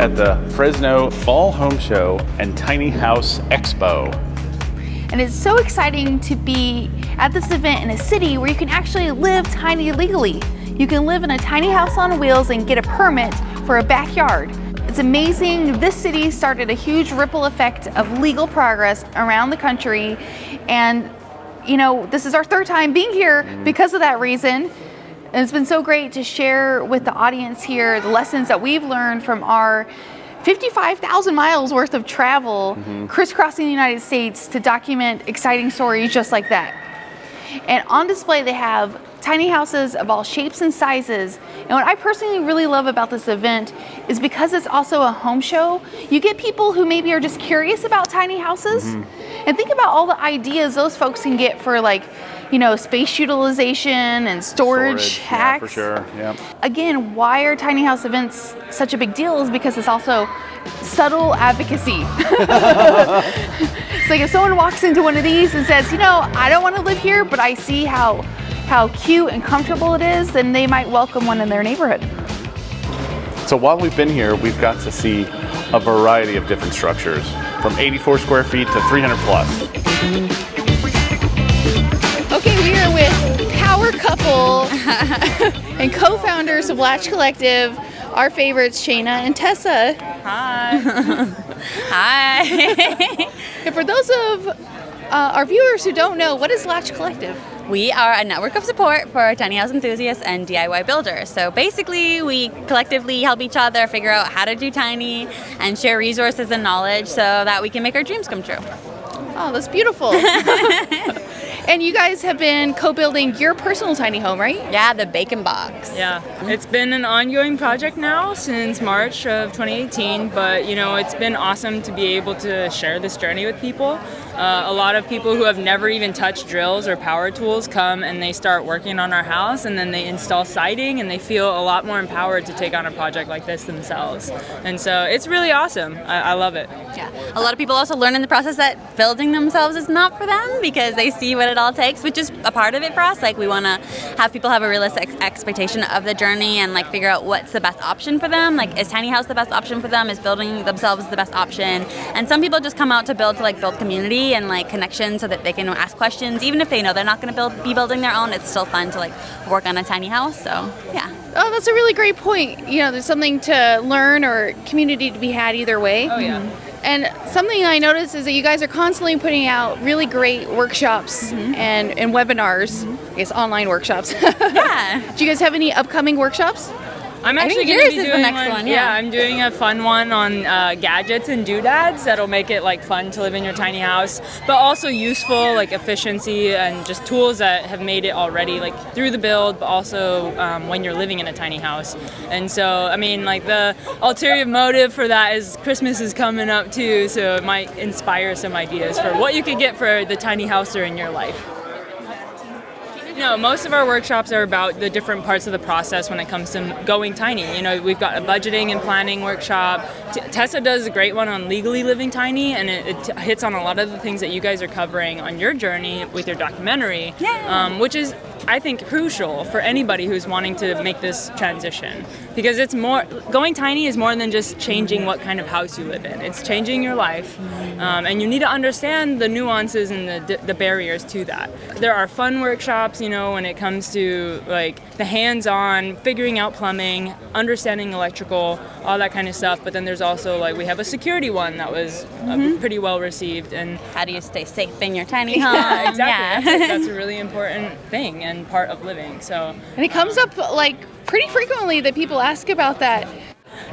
at the Fresno Fall Home Show and Tiny House Expo. And it's so exciting to be at this event in a city where you can actually live tiny legally. You can live in a tiny house on wheels and get a permit for a backyard. It's amazing. This city started a huge ripple effect of legal progress around the country. And you know, this is our third time being here because of that reason. And it's been so great to share with the audience here the lessons that we've learned from our 55,000 miles worth of travel crisscrossing the United States to document exciting stories just like that. And on display they have tiny houses of all shapes and sizes. And what I personally really love about this event is because it's also a home show, you get people who maybe are just curious about tiny houses. And think about all the ideas those folks can get for, like, you know, space utilization and storage hacks. Yeah, for sure. Yeah. Again, why are tiny house events such a big deal is because it's also subtle advocacy. It's like if someone walks into one of these and says, you know, I don't want to live here, but I see how cute and comfortable it is, then they might welcome one in their neighborhood. So while we've been here, we've got to see a variety of different structures, from 84 square feet to 300 plus. Okay, we are with power couple and co-founders of Matcha Collective, our favorites, Shayna and Tessa. Hi. Hi. And for those of our viewers who don't know, what is Matcha Collective? We are a network of support for tiny house enthusiasts and DIY builders. So basically, we collectively help each other figure out how to do tiny and share resources and knowledge so that we can make our dreams come true. Oh, that's beautiful. And you guys have been co-building your personal tiny home, right? Yeah, the bacon box. Yeah, it's been an ongoing project now since March of 2018, but you know, it's been awesome to be able to share this journey with people. A lot of people who have never even touched drills or power tools come and they start working on our house, and then they install siding and they feel a lot more empowered to take on a project like this themselves. And so it's really awesome. I love it. Yeah, a lot of people also learn in the process that building themselves is not for them because they see what it all takes, which is a part of it for us. Like, we want to have people have a realistic expectation of the journey and like figure out what's the best option for them. Like, is tiny house the best option for them? Is building themselves the best option? And some people just come out to build community and like connection so that they can ask questions. Even if they know they're not going to be building their own, it's still fun to like work on a tiny house. So yeah. Oh, that's a really great point. You know, there's something to learn or community to be had either way. Oh yeah. And something I noticed is that you guys are constantly putting out really great workshops and webinars, I guess online workshops. Yeah. Do you guys have any upcoming workshops? I'm actually going to be doing the next one. Yeah, I'm doing a fun one on gadgets and doodads that'll make it like fun to live in your tiny house, but also useful, like efficiency and just tools that have made it already, like through the build, but also when you're living in a tiny house. And so, I mean, like the ulterior motive for that is Christmas is coming up too, so it might inspire some ideas for what you could get for the tiny houser in your life. No, most of our workshops are about the different parts of the process when it comes to going tiny. You know, we've got a budgeting and planning workshop. Tessa does a great one on legally living tiny, and it hits on a lot of the things that you guys are covering on your journey with your documentary, which is, I think, crucial for anybody who's wanting to make this transition. Because it's more, going tiny is more than just changing what kind of house you live in. It's changing your life, and you need to understand the nuances and the barriers to that. There are fun workshops, you know, when it comes to like the hands-on, figuring out plumbing, understanding electrical, all that kind of stuff. But then there's also like, we have a security one that was pretty well received. And how do you stay safe in your tiny home? Yeah, exactly. Yeah. That's a really important thing and part of living. So, and it comes up like pretty frequently that people ask about that.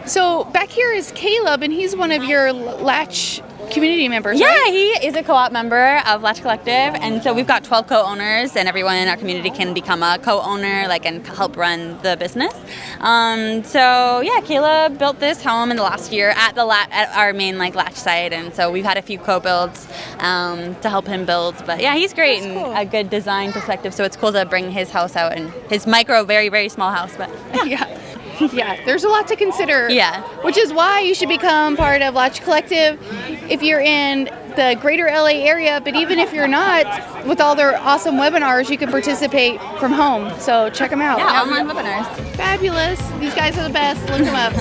So back here is Caleb, and he's one of your Latch community members, yeah, right? He is a co-op member of Matcha Collective, and so we've got 12 co-owners, and everyone in our community can become a co-owner, like, and help run the business. So yeah, Caleb built this home in the last year at our main like Latch site, and so we've had a few co-builds to help him build. But yeah, he's great. That's cool. And a good design perspective, so it's cool to bring his house out and his micro, very, very small house. But yeah. Yeah, there's a lot to consider. Yeah. Which is why you should become part of Matcha Collective if you're in the greater LA area, but even if you're not, with all their awesome webinars, you can participate from home. So check them out. Yeah, online webinars. Fabulous. These guys are the best. Look them up.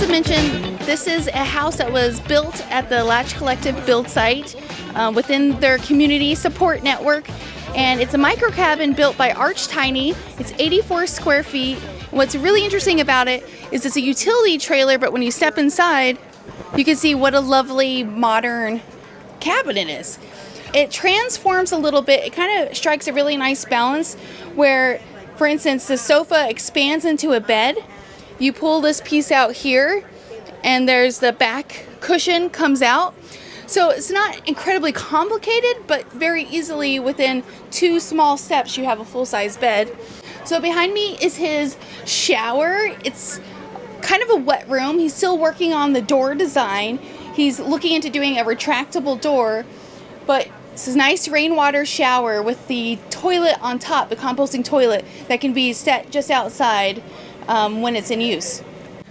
also mention this is a house that was built at the Matcha Collective build site within their community support network. And it's a micro cabin built by Arch Tiny. It's 84 square feet. What's really interesting about it is it's a utility trailer, but when you step inside, you can see what a lovely modern cabin it is. It transforms a little bit. It kind of strikes a really nice balance where, for instance, the sofa expands into a bed. You pull this piece out here, and there's the back cushion comes out. So it's not incredibly complicated, but very easily within 2 small steps you have a full-size bed. So behind me is his shower. It's kind of a wet room. He's still working on the door design. He's looking into doing a retractable door, but it's a nice rainwater shower with the toilet on top, the composting toilet that can be set just outside when it's in use.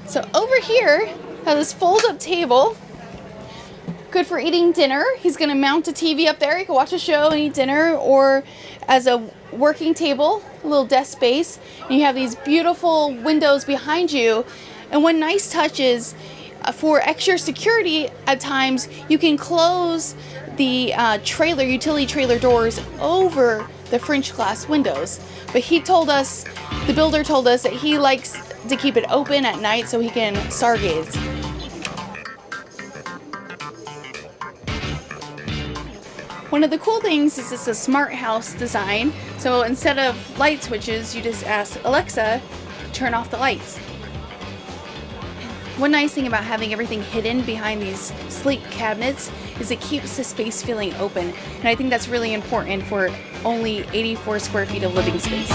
So over here, I have this fold-up table. Good for eating dinner. He's going to mount a TV up there. You can watch a show and eat dinner, or as a working table, a little desk space. And you have these beautiful windows behind you. And one nice touch is for extra security, at times you can close the utility trailer doors over the French glass windows. But the builder told us that he likes to keep it open at night so he can stargaze. One of the cool things is it's a smart house design. So instead of light switches, you just ask Alexa, turn off the lights. One nice thing about having everything hidden behind these sleek cabinets is it keeps the space feeling open. And I think that's really important for only 84 square feet of living space.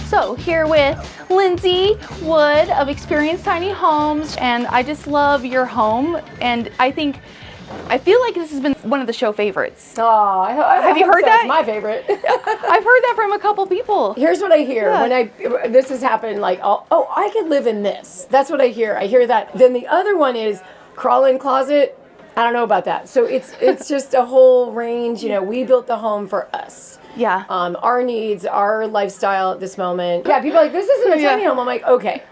So here with Lindsey Wood of Experience Tiny Homes, and I just love your home, and I feel like this has been one of the show favorites. Oh, have you heard that? It's my favorite. I've heard that from a couple people. Here's what I hear when this has happened. Like, oh, I could live in this. That's what I hear. I hear that. Then the other one is crawl-in closet. I don't know about that. So it's just a whole range. You know, we built the home for us. Yeah. Our needs, our lifestyle at this moment. Yeah, people are like, this isn't a tiny home. I'm like, okay,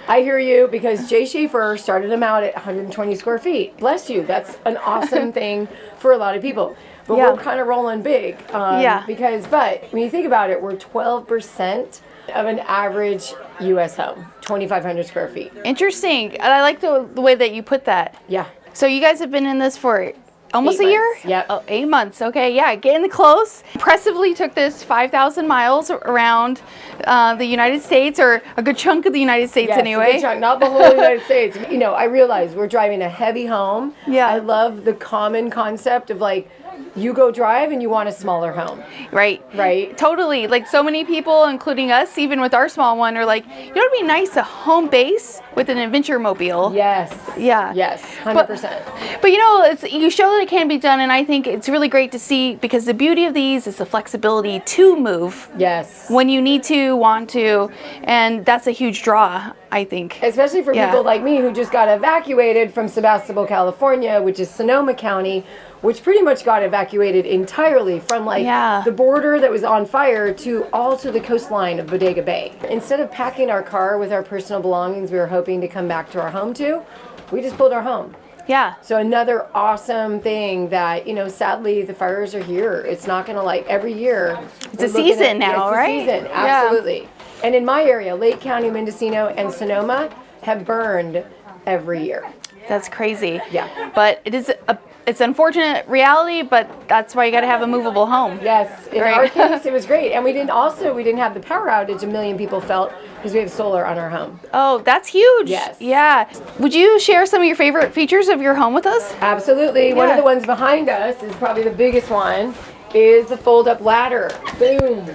I hear you, because Jay Shafer started them out at 120 square feet. Bless you. That's an awesome thing for a lot of people. But we're kind of rolling big. But when you think about it, we're 12% of an average U.S. home, 2,500 square feet. Interesting. And I like the way that you put that. Yeah. So you guys have been in this for almost 8 a year? months. Yep. Oh, 8 months. Okay, yeah, getting close. Impressively took this 5,000 miles around the United States, or a good chunk of the United States anyway. A good chunk, not the whole United States. You know, I realize we're driving a heavy home. Yeah. I love the common concept of like, you go drive and you want a smaller home. Right. Right. Totally. Like so many people, including us, even with our small one, are like, you know, it'd be nice a home base with an adventure mobile. Yes. Yeah. Yes. 100%. But you know, you show that it can be done, and I think it's really great to see, because the beauty of these is the flexibility to move. Yes. When you need to, want to, and that's a huge draw, I think. Especially for people like me who just got evacuated from Sebastopol, California, which is Sonoma County, which pretty much got evacuated entirely from the border that was on fire to the coastline of Bodega Bay. Instead of packing our car with our personal belongings we were hoping to come back to our home to, we just pulled our home. Yeah. So another awesome thing that, you know, sadly the fires are here. It's not going to every year. It's a season now, right? It's a season, absolutely. Yeah. And in my area, Lake County, Mendocino, and Sonoma have burned every year. That's crazy. Yeah. But it's unfortunate reality, but that's why you got to have a movable home. Yes. In our case, it was great. And we didn't have the power outage a million people felt, because we have solar on our home. Oh, that's huge. Yes. Yeah. Would you share some of your favorite features of your home with us? Absolutely. Yeah. One of the ones behind us is probably the biggest one, is the fold-up ladder. Boom.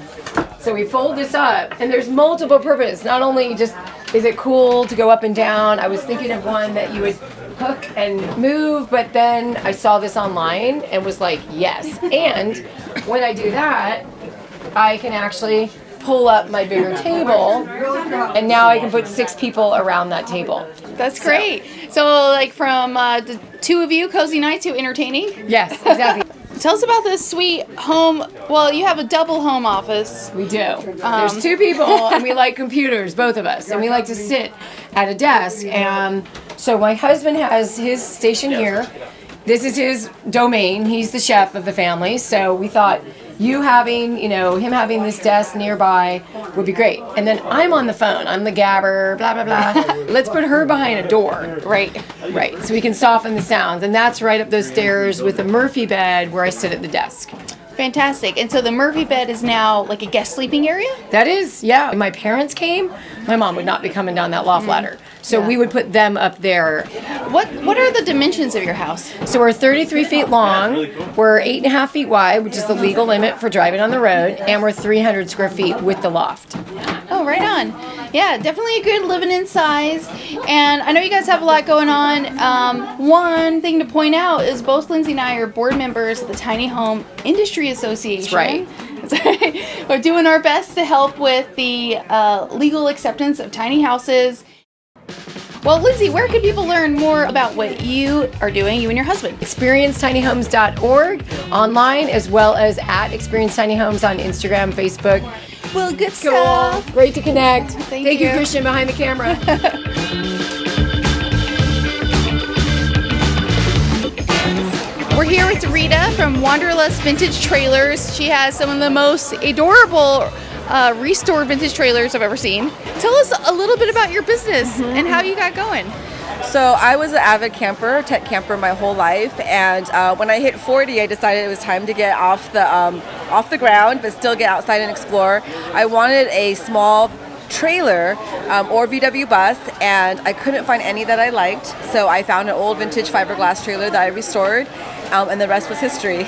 So we fold this up, and there's multiple purposes. Not only just is it cool to go up and down, I was thinking of one that you would hook and move, but then I saw this online and was like, yes. And when I do that, I can actually pull up my bigger table, and now I can put 6 people around that table. That's great. So like from the two of you, cozy night, to entertaining? Yes, exactly. Tell us about this sweet home. Well, you have a double home office. We do. There's two people, and we like computers, both of us, and we like to sit at a desk. And so my husband has his station here. This is his domain. He's the chef of the family. So we thought him having this desk nearby would be great. And then I'm on the phone. I'm the gabber, blah, blah, blah. Let's put her behind a door. Right. So we can soften the sounds. And that's right up those stairs with a Murphy bed where I sit at the desk. Fantastic. And so the Murphy bed is now like a guest sleeping area? That is, yeah. When my parents came, my mom would not be coming down that loft ladder. So we would put them up there. What are the dimensions of your house? So we're 33 feet long, we're 8.5 feet wide, which is the legal limit for driving on the road, and we're 300 square feet with the loft. Oh, right on. Yeah, definitely a good living in size. And I know you guys have a lot going on. One thing to point out is both Lindsey and I are board members of the Tiny Home Industry Association. That's right. We're doing our best to help with the legal acceptance of tiny houses. Well, Lindsey, where can people learn more about what you are doing, you and your husband? ExperienceTinyHomes.org online, as well as at ExperienceTinyHomes on Instagram, Facebook. Well, good stuff. Great to connect. Thank you, Christian, behind the camera. We're here with Rita from Wanderlust Vintage Trailers. She has some of the most adorable restore vintage trailers I've ever seen. Tell us a little bit about your business and how you got going. So I was an avid camper, tech camper my whole life, and when I hit 40, I decided it was time to get off the ground, but still get outside and explore. I wanted a small trailer or VW bus, and I couldn't find any that I liked, so I found an old vintage fiberglass trailer that I restored, and the rest was history.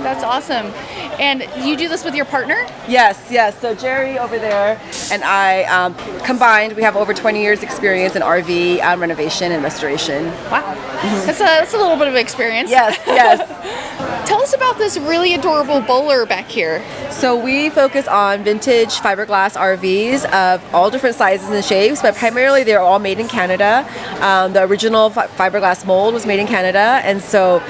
That's awesome. And you do this with your partner? Yes. So Jerry over there and I combined, we have over 20 years experience in RV renovation and restoration. Wow. That's a little bit of experience. Yes. Tell us about this really adorable bowler back here. So we focus on vintage fiberglass RVs of all different sizes and shapes, but primarily they're all made in Canada. The original fiberglass mold was made in Canada, and so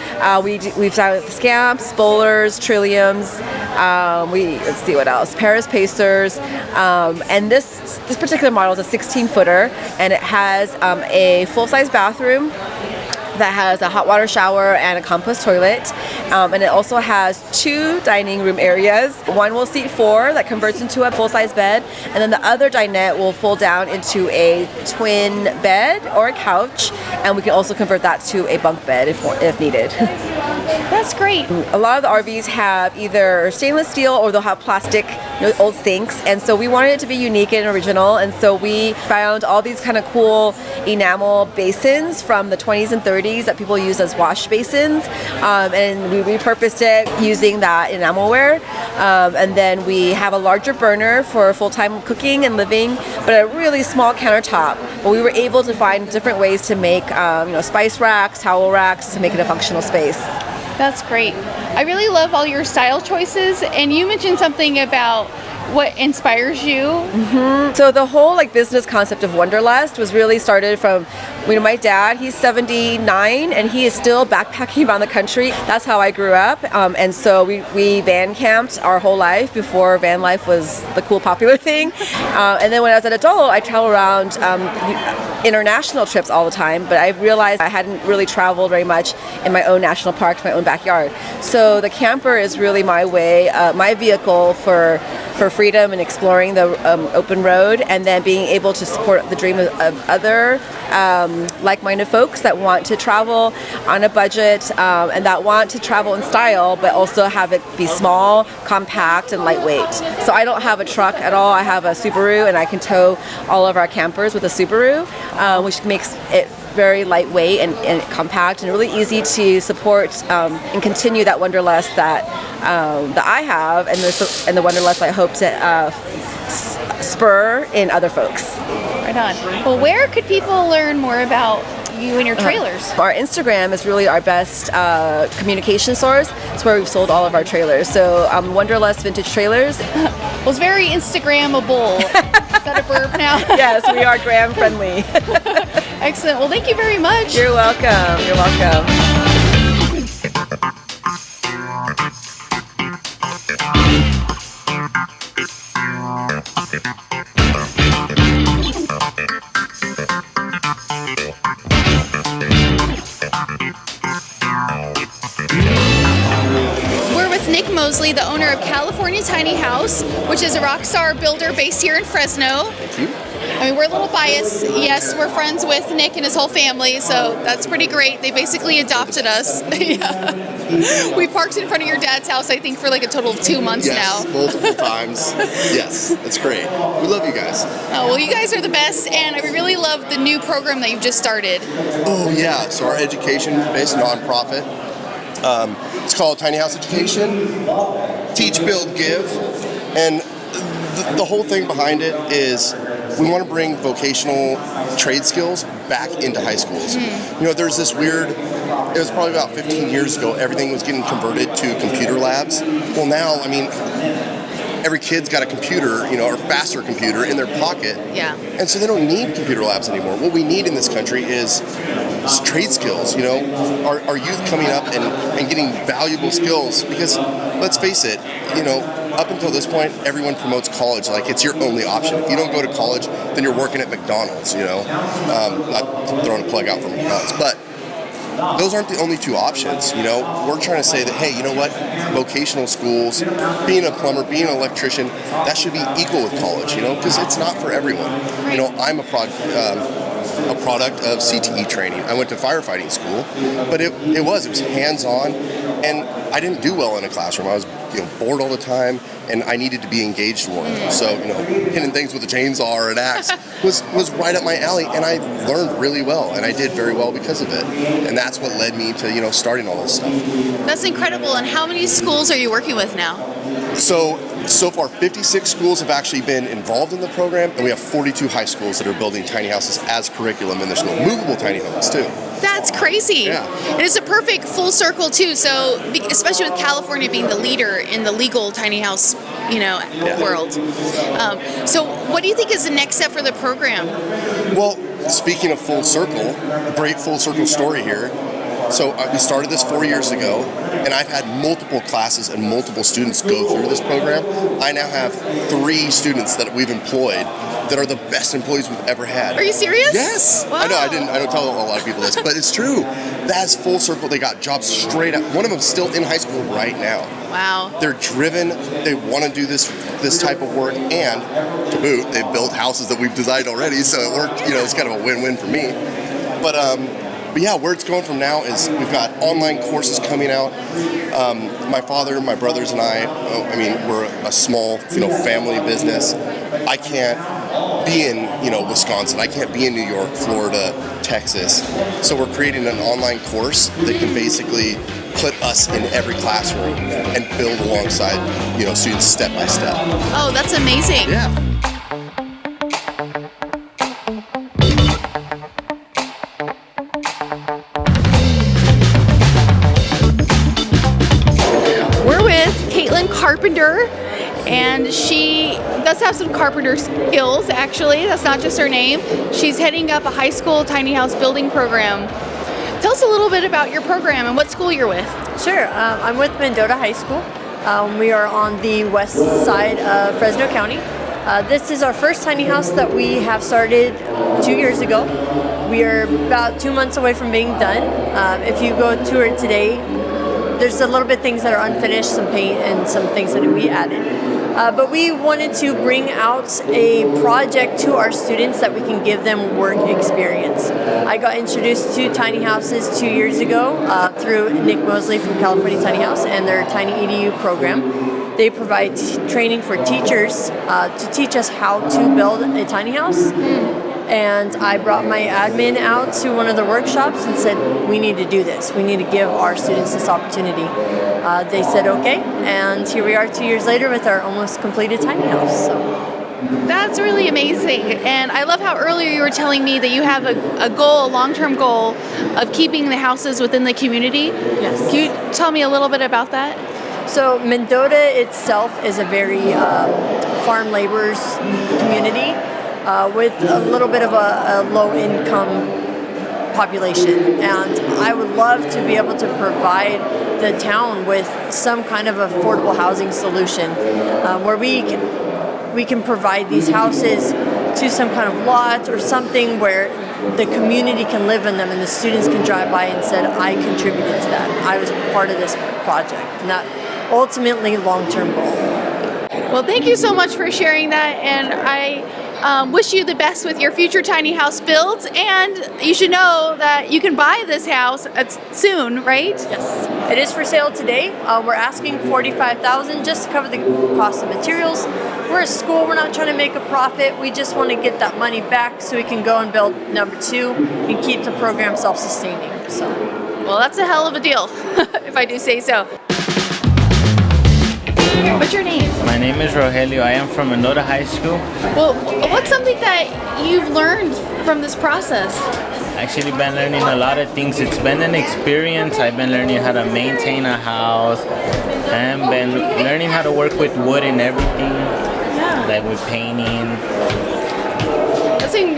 we've started with scamps, bowlers, trilliums. Let's see what else. Paris Pacers, and this particular model is a 16-footer, and it has a full-size bathroom that has a hot water shower and a compost toilet, and it also has 2 dining room areas. One will seat 4 that converts into a full-size bed, and then the other dinette will fold down into a twin bed or a couch, and we can also convert that to a bunk bed if needed. That's great. A lot of the RVs have either stainless steel or they'll have plastic, old sinks, and so we wanted it to be unique and original, and so we found all these kind of cool enamel basins from the 20s and 30s that people use as wash basins, and we repurposed it using that enamelware, and then we have a larger burner for full-time cooking and living, but a really small countertop. But we were able to find different ways to make spice racks, towel racks, to make it a functional space. That's great. I really love all your style choices, and you mentioned something about what inspires you. So the whole business concept of Wanderlust was really started from my dad. He's 79 and he is still backpacking around the country. That's how I grew up, and so we van camped our whole life before van life was the cool popular thing, and then when I was an adult I traveled around international trips all the time, but I realized I hadn't really traveled very much in my own national parks, my own backyard. So the camper is really my way, my vehicle for freedom and exploring the open road, and then being able to support the dream of other like-minded folks that want to travel on a budget, and that want to travel in style but also have it be small, compact, and lightweight. So I don't have a truck at all. I have a Subaru, and I can tow all of our campers with a Subaru, which makes it very lightweight and compact and really easy to support and continue that wanderlust that I have, and the wanderlust I hope to spur in other folks. Right on. Well, where could people learn more about you and your trailers? Our Instagram is really our best communication source. It's where we've sold all of our trailers. So Wanderlust Vintage Trailers. Well, it's very Instagrammable. Is that a verb now? Yes, we are gram friendly. Excellent. Well, thank you very much. You're welcome. You're welcome. Mosley, the owner of California Tiny House, which is a rock star builder based here in Fresno. Thank you. I mean, we're a little biased. Yes, we're friends with Nick and his whole family, so that's pretty great. They basically adopted us. Yeah. We parked in front of your dad's house, I think, for like a total of 2 months Yes, now. multiple times. Yes, that's great. We love you guys. Oh, well, you guys are the best, and I really love the new program that you've just started. Oh yeah, so our education-based nonprofit. It's called Tiny House Education. Teach, build, give, and the whole thing behind it is we want to bring vocational trade skills back into high schools. You know, there's this weird, it was probably about 15 years ago, everything was getting converted to computer labs. Well now, I mean, every kid's got a computer, you know, or faster computer in their pocket. Yeah. And so they don't need computer labs anymore. What we need in this country is trade skills, you know, our youth coming up and getting valuable skills, because let's face it, you know, up until this point, everyone promotes college like it's your only option. If you don't go to college, then you're working at McDonald's, you know. Not throwing a plug out for McDonald's, but those aren't the only two options, you know. We're trying to say that, hey, you know what, vocational schools, being a plumber, being an electrician, that should be equal with college, you know, because it's not for everyone. You know, I'm a product of CTE training. I went to firefighting school, but it was hands-on, and I didn't do well in a classroom. I was, you know, bored all the time, and I needed to be engaged more. So, you know, hitting things with a chainsaw or an axe was right up my alley, and I learned really well, and I did very well because of it. And that's what led me to, you know, starting all this stuff. That's incredible. And how many schools are you working with now? So far, 56 schools have actually been involved in the program, and we have 42 high schools that are building tiny houses as curriculum in their school. Movable tiny homes, too. That's crazy. Yeah. And it's a perfect full circle, too. So, especially with California being the leader in the legal tiny house, you know, world. So what do you think is the next step for the program? Well, speaking of full circle, great full circle story here. So we started this 4 years ago, and I've had multiple classes and multiple students go through this program. I now have 3 students that we've employed that are the best employees we've ever had. Are you serious? Yes. Wow. I know, I don't tell a lot of people this, but it's true. That's full circle. They got jobs straight up. One of them's still in high school right now. Wow. They're driven. They want to do this type of work, and to boot, they've built houses that we've designed already, so it worked. You know, it's kind of a win-win for me. But yeah, where it's going from now is we've got online courses coming out. My father, my brothers, and I mean, we're a small, you know, family business. I can't be in, you know, Wisconsin. I can't be in New York, Florida, Texas. So we're creating an online course that can basically put us in every classroom and build alongside, you know, students step by step. Oh, that's amazing. Yeah. Carpenter, and she does have some carpenter skills, actually. That's not just her name. She's heading up a high school tiny house building program. Tell us a little bit about your program and what school you're with. Sure. I'm with Mendota High School. We are on the west side of Fresno County. This is our first tiny house that we have started 2 years ago. We are about 2 months away from being done. If you go tour it today, there's a little bit things that are unfinished, some paint and some things that we added. But we wanted to bring out a project to our students that we can give them work experience. I got introduced to tiny houses 2 years ago through Nick Mosley from California Tiny House and their Tiny EDU program. They provide training for teachers to teach us how to build a tiny house. And I brought my admin out to one of the workshops and said, we need to do this. We need to give our students this opportunity. They said, okay, and here we are 2 years later with our almost completed tiny house. So. That's really amazing. And I love how earlier you were telling me that you have a goal, a long-term goal of keeping the houses within the community. Yes. Can you tell me a little bit about that? So Mendota itself is a very farm laborers community. With a little bit of a low-income population, and I would love to be able to provide the town with some kind of affordable housing solution where we can provide these houses to some kind of lot or something where the community can live in them and the students can drive by and said, I contributed to that. I was part of this project. And that ultimately long-term goal. Well, thank you so much for sharing that, and I wish you the best with your future tiny house builds, and you should know that you can buy this house soon, right? Yes, it is for sale today. We're asking $45,000 just to cover the cost of materials. We're a school, we're not trying to make a profit, we just want to get that money back so we can go and build number 2 and keep the program self-sustaining. So, well, that's a hell of a deal, if I do say so. What's your name? My name is Rogelio. I am from Mendota High School. Well, what's something that you've learned from this process? Actually been learning a lot of things. It's been an experience. I've been learning how to maintain a house and been learning how to work with wood and everything, like with painting.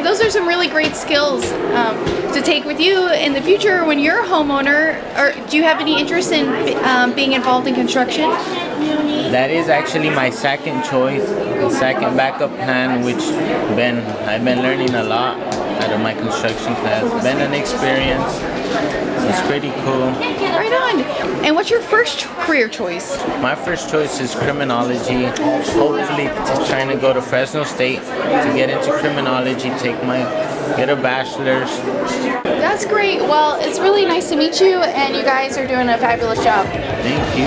Those are some really great skills to take with you in the future when you're a homeowner. Or do you have any interest in being involved in construction? That is actually my second choice, the second backup plan, which I've been learning a lot out of my construction class. Been an experience. It's pretty cool. Right on. And what's your first career choice? My first choice is criminology. Hopefully trying to go to Fresno State to get into criminology, get a bachelor's. That's great. Well, it's really nice to meet you, and you guys are doing a fabulous job. Thank you.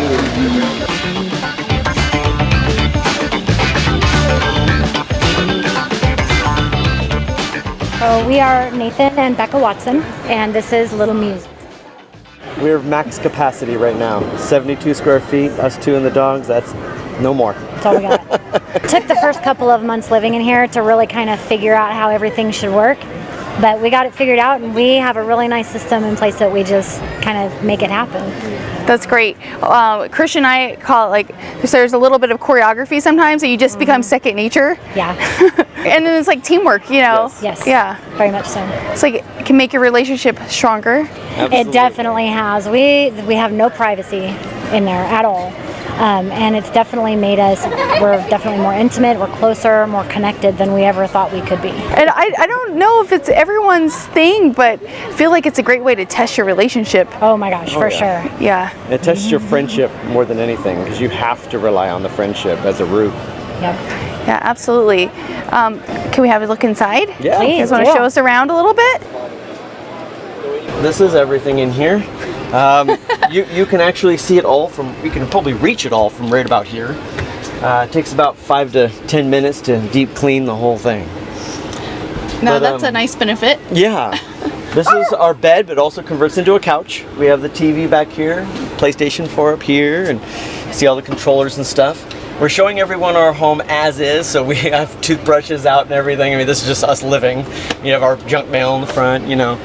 We are Nathan and Becca Watson, and this is Little Muse. We're max capacity right now. 72 square feet, us 2 and the dogs, that's no more. That's all we got. It took the first couple of months living in here to really kind of figure out how everything should work. But we got it figured out, and we have a really nice system in place that we just kind of make it happen. That's great. Christian and I call it there's a little bit of choreography sometimes that you just become second nature. Yeah. And then it's like teamwork, you know? Yes. Yeah. Very much so. It's like it can make your relationship stronger. Absolutely. It definitely has. We have no privacy in there at all. And it's definitely made us, we're definitely more intimate, we're closer, more connected than we ever thought we could be. And I don't know if it's everyone's thing, but I feel like it's a great way to test your relationship. Oh my gosh, for sure. Yeah. It tests your friendship more than anything, because you have to rely on the friendship as a root. Yep. Yeah, absolutely. Can we have a look inside? Yeah. You guys want to show us around a little bit? This is everything in here. You can actually see it all you can probably reach it all from right about here. It takes about 5 to 10 minutes to deep clean the whole thing. No, that's a nice benefit. Yeah. This is our bed, but also converts into a couch. We have the TV back here, PlayStation 4 up here, and see all the controllers and stuff. We're showing everyone our home as is, so we have toothbrushes out and everything. I mean, this is just us living. You have our junk mail in the front, you know.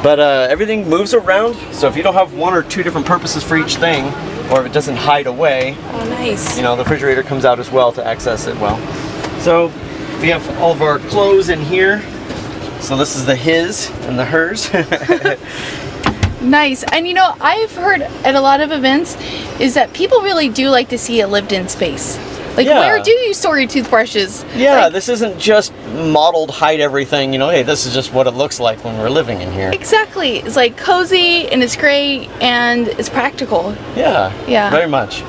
But everything moves around, so if you don't have 1 or 2 different purposes for each thing, or if it doesn't hide away, Nice. you know, the refrigerator comes out as well to access it well. So we have all of our clothes in here. So this is the his and the hers. Nice. And you know, I've heard at a lot of events is that people really do like to see a lived-in space. Like, where do you store your toothbrushes? Yeah, this isn't just modeled hide everything, you know, hey, this is just what it looks like when we're living in here. Exactly. It's like cozy and it's great and it's practical. Yeah. Yeah. Very much.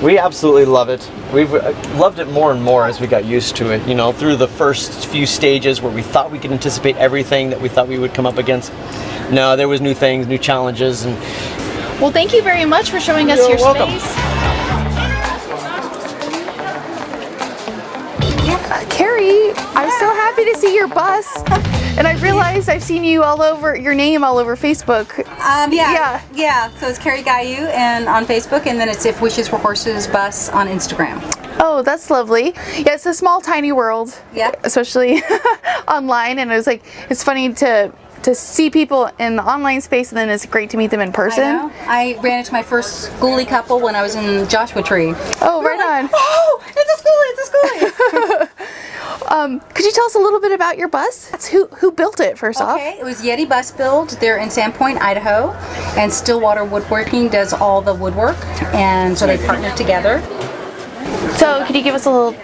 We absolutely love it. We've loved it more and more as we got used to it, you know, through the first few stages where we thought we could anticipate everything that we thought we would come up against. No, there was new things, new challenges. And well, thank you very much for showing us your welcome. space. Carrie, I'm so happy to see your bus. And I realized I've seen you your name all over Facebook. Yeah. So it's Carrie Gayu and on Facebook, and then it's If Wishes Were Horses Bus on Instagram. Oh, that's lovely. Yeah, it's a small, tiny world. Yeah. Especially online, and it was like it's funny to see people in the online space, and then it's great to meet them in person. I know. I ran into my first schoolie couple when I was in Joshua Tree. Oh, right on. Oh, it's a schoolie. Could you tell us a little bit about your bus? That's who built it first off? Okay, it was Yeti Bus build. They're in Sandpoint, Idaho, and Stillwater Woodworking does all the woodwork, and so they partnered together. So, could you give us a little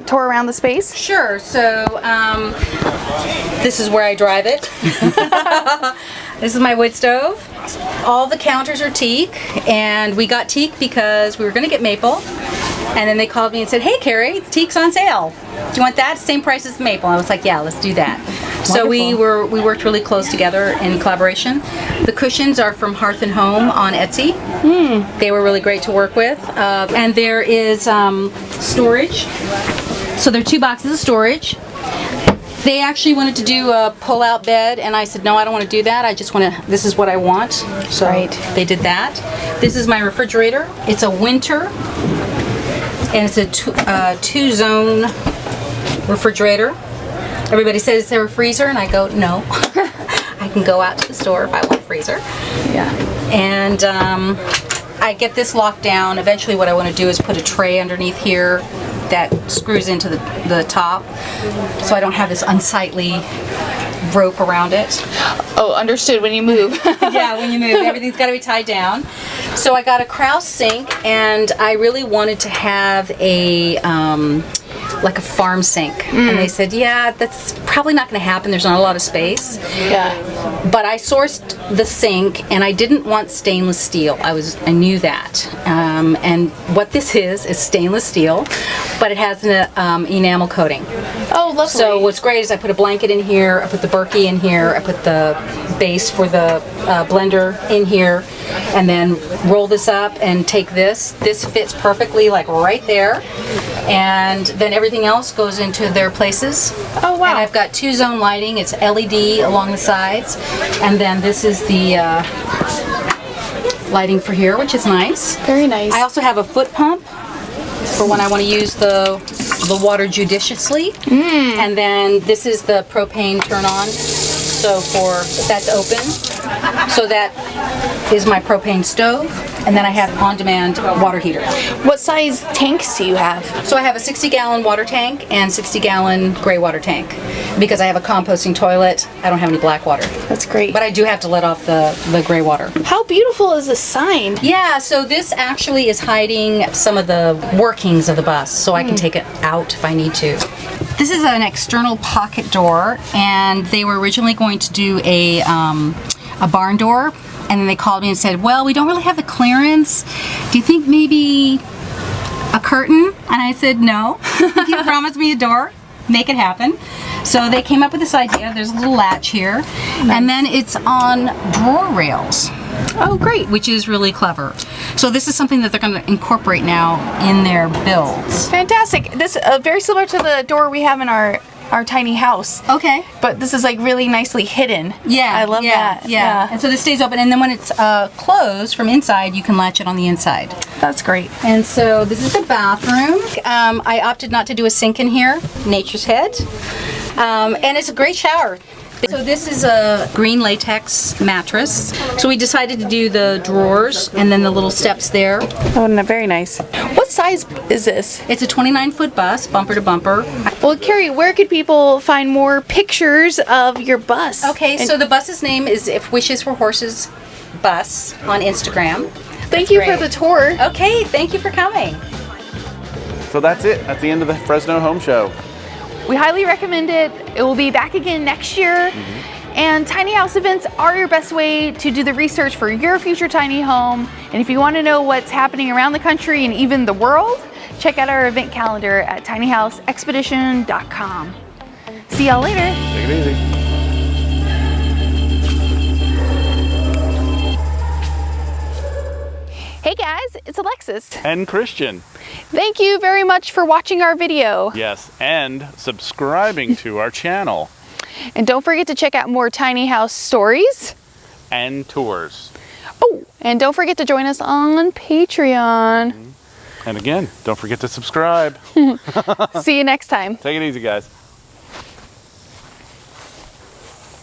tour around the space? Sure. So, this is where I drive it. This is my wood stove. All the counters are teak, and we got teak because we were going to get maple. And then they called me and said, "Hey, Carrie, teak's on sale. Do you want that? Same price as the maple." I was like, "Yeah, let's do that." So we worked really close together in collaboration. The cushions are from Hearth and Home on Etsy. They were really great to work with. And there is storage. So there are 2 boxes of storage. They actually wanted to do a pull-out bed, and I said, "No, I don't want to do that. I just want to, this is what I want." So they did that. This is my refrigerator. It's a winter, and it's a 2-zone refrigerator. Everybody says, "Is there a freezer?" And I go, "No." I can go out to the store if I want a freezer. Yeah. And I get this locked down. Eventually what I want to do is put a tray underneath here that screws into the top, so I don't have this unsightly rope around it. Oh, understood, when you move. Yeah, when you move, everything's got to be tied down. So I got a Krause sink, and I really wanted to have a like a farm sink. And they said, "Yeah, that's probably not going to happen. There's not a lot of space." Yeah. But I sourced the sink, and I didn't want stainless steel. I knew that. And what this is stainless steel, but it has an enamel coating. Oh, lovely. So what's great is I put a blanket in here, I put the Berkey in here, I put the base for the blender in here, and then roll this up and take this. This fits perfectly, like right there. And then everything else goes into their places. Oh, wow. And I've got 2-zone lighting. It's LED along the sides. And then this is the lighting for here, which is nice. Very nice. I also have a foot pump for when I want to use the water judiciously. And then this is the propane turn on. So that's open. So that is my propane stove. And then I have on-demand water heater. What size tanks do you have? So I have a 60-gallon water tank and 60-gallon gray water tank. Because I have a composting toilet, I don't have any black water. That's great. But I do have to let off the gray water. How beautiful is this sign? Yeah, so this actually is hiding some of the workings of the bus, so I can take it out if I need to. This is an external pocket door, and they were originally going to do a barn door, and then they called me and said, "Well, we don't really have the clearance. Do you think maybe a curtain?" And I said, "No. You promised me a door. Make it happen." So they came up with this idea. There's a little latch here, and then it's on drawer rails. Oh, great. Which is really clever. So this is something that they're going to incorporate now in their builds. Fantastic. This very similar to the door we have in our tiny house. Okay. But this is like really nicely hidden. Yeah. I love that. Yeah. And so this stays open, and then when it's closed from inside, you can latch it on the inside. That's great. And so this is the bathroom. I opted not to do a sink in here. Nature's head. And it's a great shower. So this is a green latex mattress. So we decided to do the drawers and then the little steps there. Oh, very nice. What size is this? It's a 29-foot bus, bumper to bumper. Well, Carrie, where could people find more pictures of your bus? Okay, so the bus's name is If Wishes Were Horses Bus on Instagram. Thank you for the tour. Okay, thank you for coming. So that's it. That's the end of the Fresno Home Show. We highly recommend it. It will be back again next year. And tiny house events are your best way to do the research for your future tiny home. And if you want to know what's happening around the country and even the world, check out our event calendar at tinyhouseexpedition.com. See y'all later. Take it easy. Hey guys, it's Alexis. And Christian. Thank you very much for watching our video. Yes, and subscribing to our channel. And don't forget to check out more tiny house stories. And tours. Oh, and don't forget to join us on Patreon. And again, don't forget to subscribe. See you next time. Take it easy, guys.